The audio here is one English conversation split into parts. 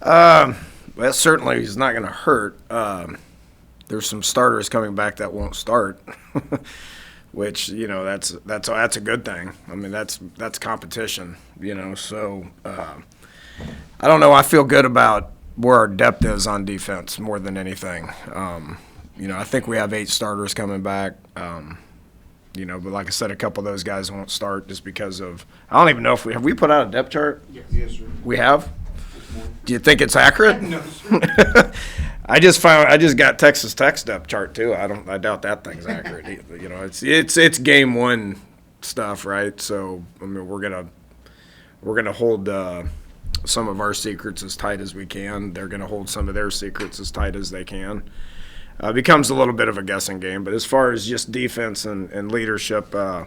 Well, certainly he's not going to hurt. There's some starters coming back that won't start, which that's a good thing. I mean that's competition, So I don't know. I feel good about where our depth is on defense more than anything. I think we have 8 starters coming back. But like I said, a couple of those guys won't start just because of – I don't even know if we put out a depth chart? Yes, sir. We have? Do you think it's accurate? No, sir. I just got Texas Tech's depth chart too. I doubt that thing's accurate. It's game one stuff, right? So I mean, we're gonna hold some of our secrets as tight as we can. They're gonna hold some of their secrets as tight as they can. It becomes a little bit of a guessing game, but as far as just defense and leadership, I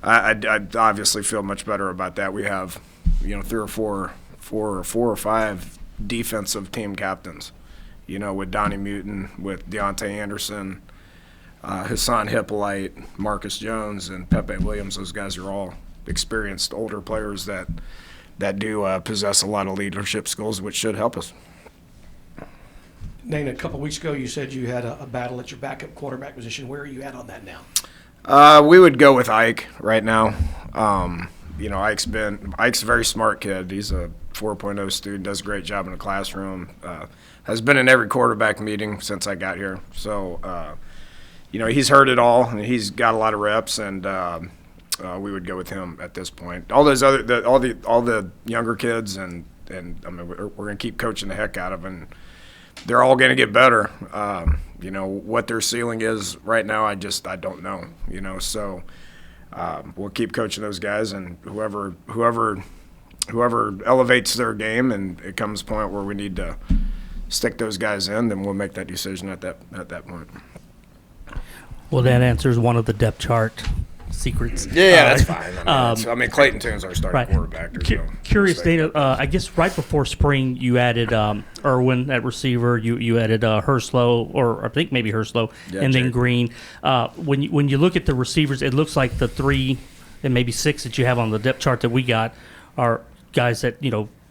obviously feel much better about that. We have, 3 or 4 or 5 defensive team captains, with Donnie Mutin, with Deontay Anderson, Hassan Hippolyte, Marcus Jones, and Pepe Williams. Those guys are all experienced older players that do possess a lot of leadership skills, which should help us. Dana, a couple weeks ago you said you had a battle at your backup quarterback position. Where are you at on that now? We would go with Ike right now. Ike's a very smart kid. He's a 4.0 student, does a great job in the classroom, has been in every quarterback meeting since I got here. So, he's heard it all, and he's got a lot of reps, and we would go with him at this point. All those all the younger kids, and I mean, we're going to keep coaching the heck out of them. They're all going to get better. What their ceiling is right now, I don't know. So we'll keep coaching those guys, and whoever elevates their game, and it comes a point where we need to stick those guys in, then we'll make that decision at that point. Well, that answers one of the depth chart secrets. Yeah, that's fine. I mean, Clayton Toon's our starting right. quarterback. Curious, Dana, I guess right before spring you added Irwin at receiver, you added Herslow, or I think maybe Herslow, and then Green. When you look at the receivers, it looks like the 3 and maybe 6 that you have on the depth chart that we got are guys that,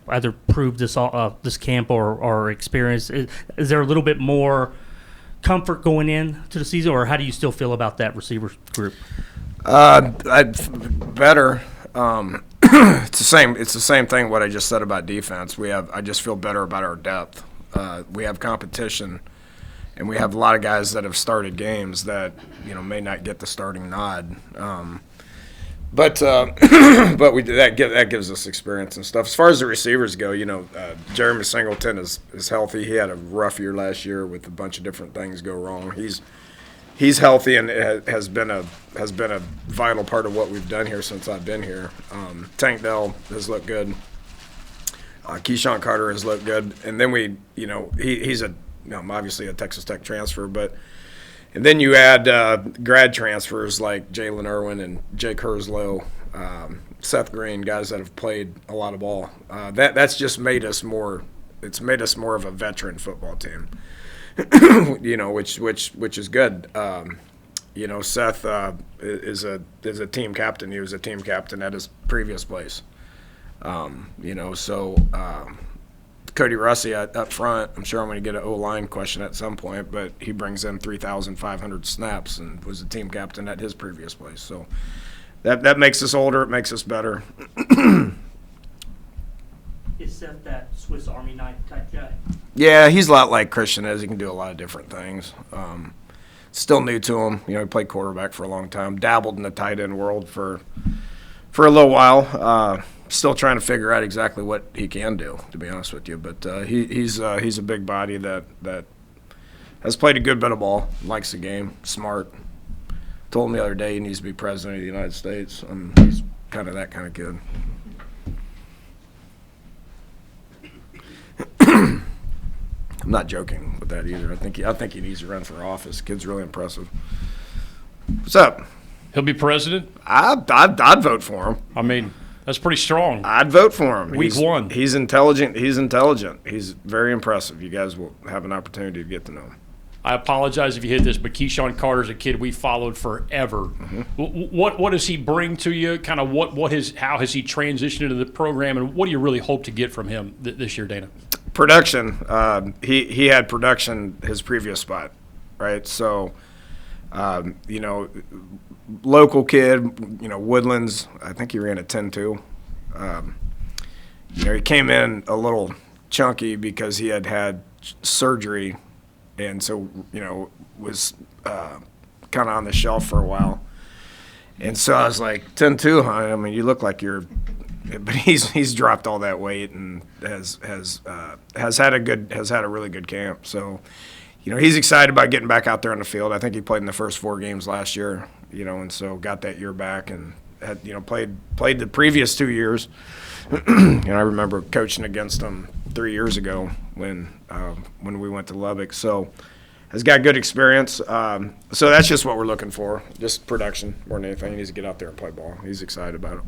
either proved this camp or experienced. Is there a little bit more comfort going into the season, or how do you still feel about that receiver group? Better. It's the same thing what I just said about defense. I just feel better about our depth. We have competition, and we have a lot of guys that have started games that may not get the starting nod. But that gives us experience and stuff. As far as the receivers go, Jeremy Singleton is healthy. He had a rough year last year with a bunch of different things go wrong. He's healthy and has been a vital part of what we've done here since I've been here. Tank Dell has looked good. Keyshawn Carter has looked good, and then he's obviously a Texas Tech transfer, and then you add grad transfers like Jalen Irwin and Jake Herslow, Seth Green, guys that have played a lot of ball. That's just made us more. It's made us more of a veteran football team. Which is good. Seth is a team captain. He was a team captain at his previous place. Cody Russi up front, I'm sure I'm going to get an O-line question at some point, but he brings in 3,500 snaps and was a team captain at his previous place. So that makes us older. It makes us better. Is Seth that Swiss Army knife type guy? Yeah, he's a lot like Christian is. He can do a lot of different things. Still new to him. He played quarterback for a long time. Dabbled in the tight end world for a little while. Still trying to figure out exactly what he can do, to be honest with you. But he's a big body that has played a good bit of ball, likes the game, smart. Told him the other day he needs to be president of the United States. He's kind of that kind of kid. I'm not joking with that either. I think he needs to run for office. Kid's really impressive. What's up? He'll be president? I'd vote for him. I mean, that's pretty strong. I'd vote for him. Week 1. He's intelligent. He's very impressive. You guys will have an opportunity to get to know him. I apologize if you hit this, but Keyshawn Carter's a kid we followed forever. Mm-hmm. What does he bring to you? Kind of how has he transitioned into the program, and what do you really hope to get from him this year, Dana? production. He had production his previous spot, right? So, local kid, Woodlands. I think he ran a 10.2. He came in a little chunky because he had surgery, and so was kind of on the shelf for a while. And so I was like, 10.2, huh? I mean, you look like you're. But he's dropped all that weight and has had a really good camp. So, he's excited about getting back out there on the field. I think he played in the first 4 games last year, and so got that year back and had played the previous 2 years. I remember coaching against him 3 years ago when we went to Lubbock. So, has got good experience. So that's just what we're looking for, just production more than anything. He needs to get out there and play ball. He's excited about it.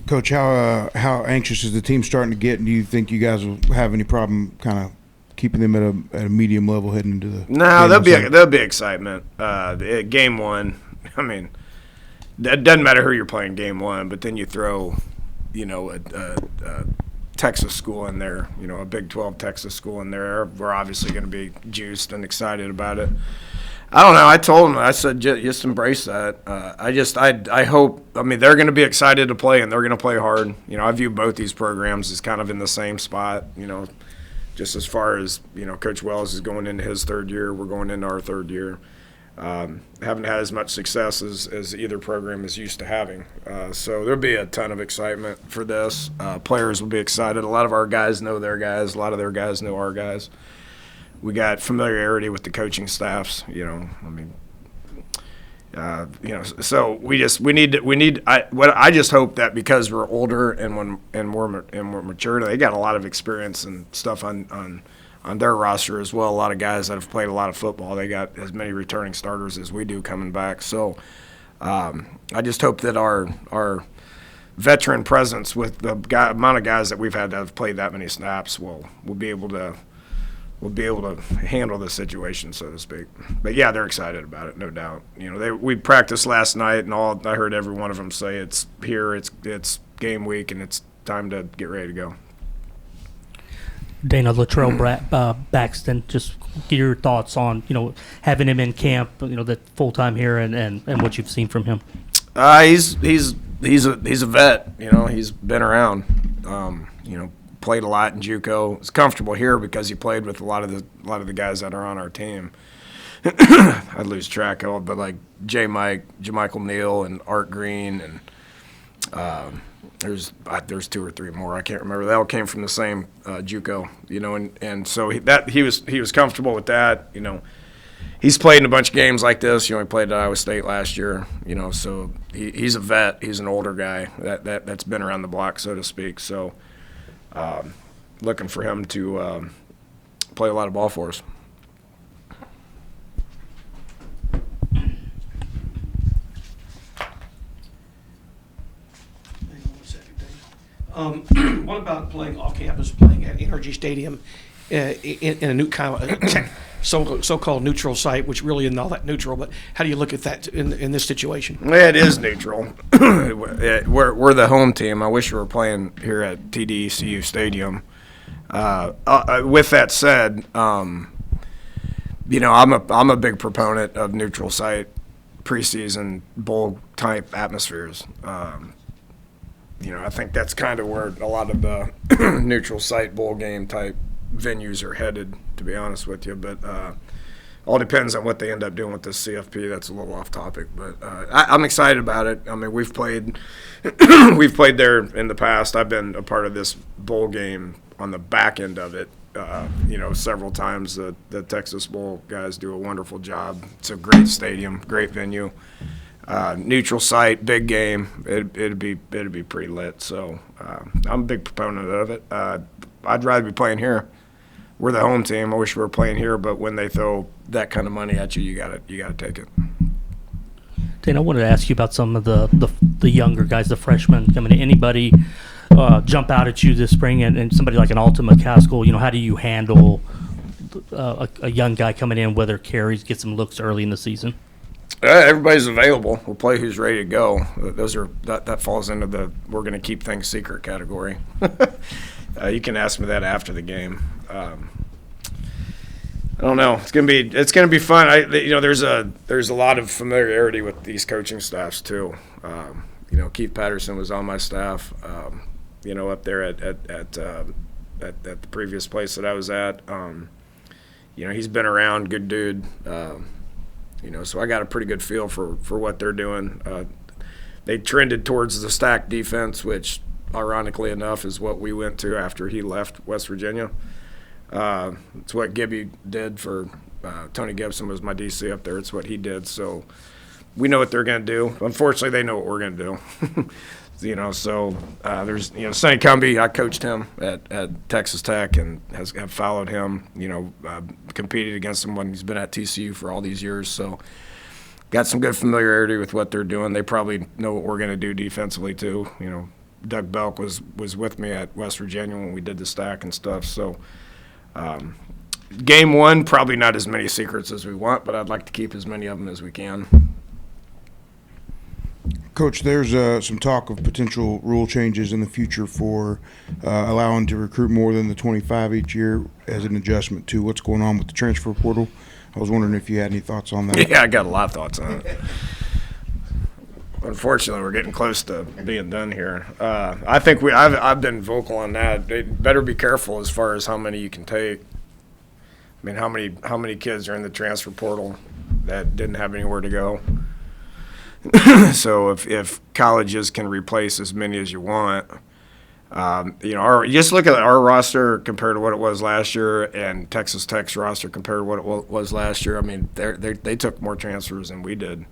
Coach, how anxious is the team starting to get, and do you think you guys will have any problem kind of keeping them at a medium level heading into the? No, there'll be excitement. Game 1, I mean, it doesn't matter who you're playing game 1, but then you throw, a Texas school in there, a Big 12 Texas school in there. We're obviously going to be juiced and excited about it. I don't know. I told them, I said, just embrace that. I hope, they're going to be excited to play, and they're going to play hard. I view both these programs as kind of in the same spot, just as far as, Coach Wells is going into his 3rd year. We're going into our 3rd year. Haven't had as much success as either program is used to having. So there'll be a ton of excitement for this. Players will be excited. A lot of our guys know their guys. A lot of their guys know our guys. We got familiarity with the coaching staffs, so I just hope that because we're older and more mature, they got a lot of experience and stuff on their roster as well. A lot of guys that have played a lot of football. They got as many returning starters as we do coming back. So I just hope that our veteran presence with the amount of guys that we've had that have played that many snaps will be able to handle the situation, so to speak. But yeah, they're excited about it, no doubt. We practiced last night, and I heard every one of them say it's here, it's game week, and it's time to get ready to go. Dana Latrell Baxton, just get your thoughts on having him in camp, that full time here, and what you've seen from him. He's a vet. He's been around. Played a lot in JUCO. He's comfortable here because he played with a lot of the guys that are on our team. I lose track of, but like Jamichael Neal and Art Green, and there's 2 or 3 more. I can't remember. They all came from the same JUCO, and so he was comfortable with that. He's played in a bunch of games like this. He played at Iowa State last year. So he's a vet. He's an older guy that's been around the block, so to speak. So. Looking for him to play a lot of ball for us. What about playing off campus, playing at NRG Stadium in a new kind of so-called neutral site, which really isn't all that neutral? But how do you look at that in this situation? Yeah, it is neutral. We're the home team. I wish we were playing here at TDECU Stadium. With that said, I'm a big proponent of neutral site preseason bowl type atmospheres. I think that's kind of where a lot of the neutral site bowl game type venues are headed, to be honest with you. But all depends on what they end up doing with this CFP. That's a little off topic, but I'm excited about it. We've played there in the past. I've been a part of this bowl game on the back end of it. Several times. The Texas Bowl guys do a wonderful job. It's a great stadium, great venue. Neutral site, big game. It'd be pretty lit. So I'm a big proponent of it. I'd rather be playing here. We're the home team. I wish we were playing here, but when they throw that kind of money at you, you gotta take it. Dan, I wanted to ask you about some of the younger guys, the freshmen coming in. Anybody jump out at you this spring, and somebody like an Alton McCaskill? How do you handle a young guy coming in, whether carries, get some looks early in the season? Everybody's available. We'll play who's ready to go. That falls into the we're going to keep things secret category. You can ask me that after the game. I don't know. It's gonna be fun. There's a lot of familiarity with these coaching staffs too. Keith Patterson was on my staff. Up there at the previous place that I was at. He's been around, good dude. So I got a pretty good feel for what they're doing. They trended towards the stack defense, which ironically enough is what we went to after he left West Virginia. It's what Gibby did for Tony Gibson was my DC up there. It's what he did. So we know what they're going to do. Unfortunately, they know what we're going to do. There's Sonny Cumbie. I coached him at Texas Tech and have followed him. Competed against him when he's been at TCU for all these years. So got some good familiarity with what they're doing. They probably know what we're going to do defensively too. Doug Belk was with me at West Virginia when we did the stack and stuff. So game one, probably not as many secrets as we want, but I'd like to keep as many of them as we can. Coach, there's some talk of potential rule changes in the future for allowing to recruit more than the 25 each year as an adjustment to what's going on with the transfer portal. I was wondering if you had any thoughts on that. Yeah, I got a lot of thoughts on it. Unfortunately, we're getting close to being done here. I think I've been vocal on that. They better be careful as far as how many you can take. I mean, how many kids are in the transfer portal that didn't have anywhere to go? So if colleges can replace as many as you want, just look at our roster compared to what it was last year, and Texas Tech's roster compared to what it was last year. I mean, they took more transfers than we did.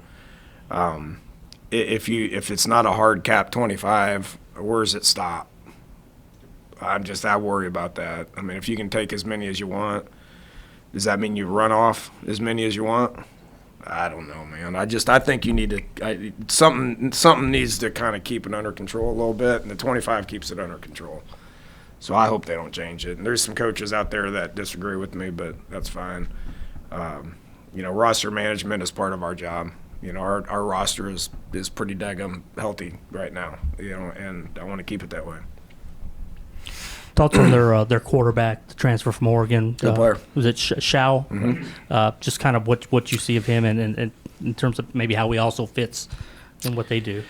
If it's not a hard cap 25, where does it stop? I worry about that. I mean, if you can take as many as you want, does that mean you run off as many as you want? I don't know, man. I think you need to something needs to kind of keep it under control a little bit, and the 25 keeps it under control. So I hope they don't change it. And there's some coaches out there that disagree with me, but that's fine. Roster management is part of our job. Our roster is pretty daggum healthy right now, and I want to keep it that way. Thoughts on their quarterback, the transfer from Oregon? Good player. Was it Shao? Mm-hmm. Just kind of what you see of him, and in terms of maybe how he also fits in what they do.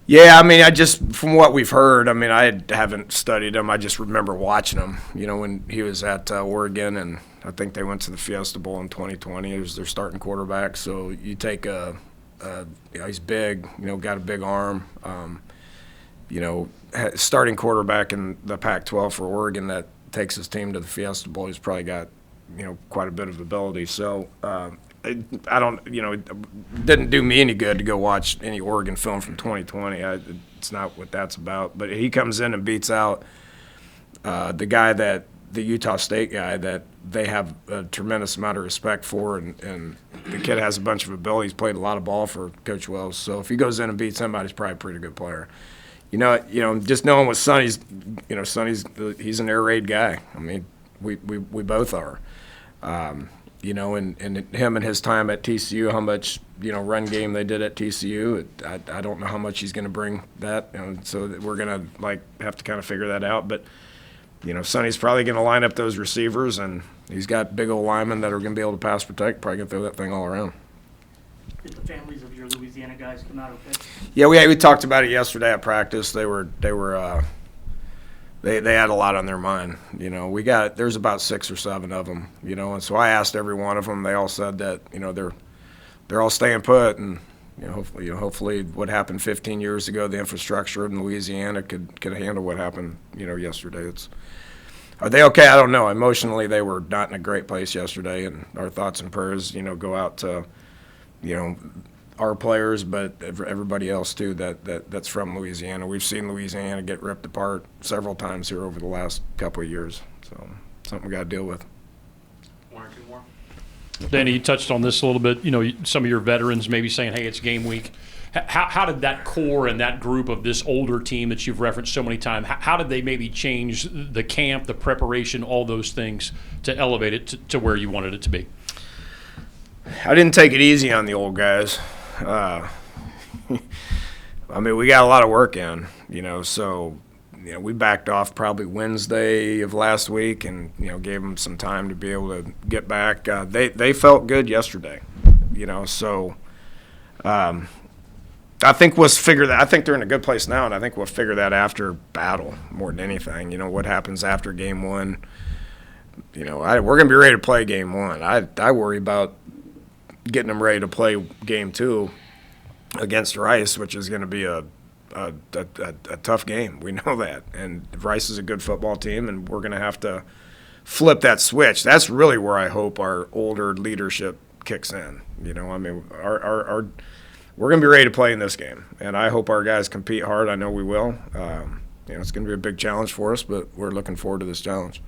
Yeah, I mean, from what we've heard, I mean, I haven't studied him. I just remember watching him, when he was at Oregon, and I think they went to the Fiesta Bowl in 2020. He was their starting quarterback. So you take he's big, got a big arm. Starting quarterback in the Pac-12 for Oregon that takes his team to the Fiesta Bowl, he's probably got, quite a bit of ability. So I don't, it didn't do me any good to go watch any Oregon film from 2020. It's not what that's about. But he comes in and beats out the Utah State guy that they have a tremendous amount of respect for, and the kid has a bunch of ability. He's played a lot of ball for Coach Wells. So if he goes in and beats somebody, he's probably a pretty good player. Just knowing what Sonny's, he's an air raid guy. I mean, we both are. And him and his time at TCU, how much, run game they did at TCU, I don't know how much he's going to bring that. So we're going to, have to kind of figure that out. But, Sonny's probably going to line up those receivers, and he's got big old linemen that are going to be able to pass protect, probably going to throw that thing all around. Did the families of your Louisiana guys come out okay? Yeah, we talked about it yesterday at practice. They had a lot on their mind. There's about 6 or 7 of them. And so I asked every one of them. They all said that they're all staying put, and hopefully what happened 15 years ago, the infrastructure in Louisiana could handle what happened yesterday. Are they okay? I don't know. Emotionally, they were not in a great place yesterday, and our thoughts and prayers go out to our players, but everybody else too that's from Louisiana. We've seen Louisiana get ripped apart several times here over the last couple of years. So something we got to deal with. Danny, you touched on this a little bit. Some of your veterans maybe saying, hey, it's game week. How did that core and that group of this older team that you've referenced so many times, how did they maybe change the camp, the preparation, all those things to elevate it to where you wanted it to be? I didn't take it easy on the old guys. I mean, we got a lot of work in, so, we backed off probably Wednesday of last week and, gave them some time to be able to get back. They felt good yesterday, so I think we'll figure that. I think they're in a good place now, and I think we'll figure that after battle more than anything. What happens after game one. We're going to be ready to play game one. I worry about getting them ready to play game two against Rice, which is going to be a tough game. We know that. And Rice is a good football team, and we're going to have to flip that switch. That's really where I hope our older leadership kicks in. I mean, we're going to be ready to play in this game, and I hope our guys compete hard. I know we will. It's going to be a big challenge for us, but we're looking forward to this challenge.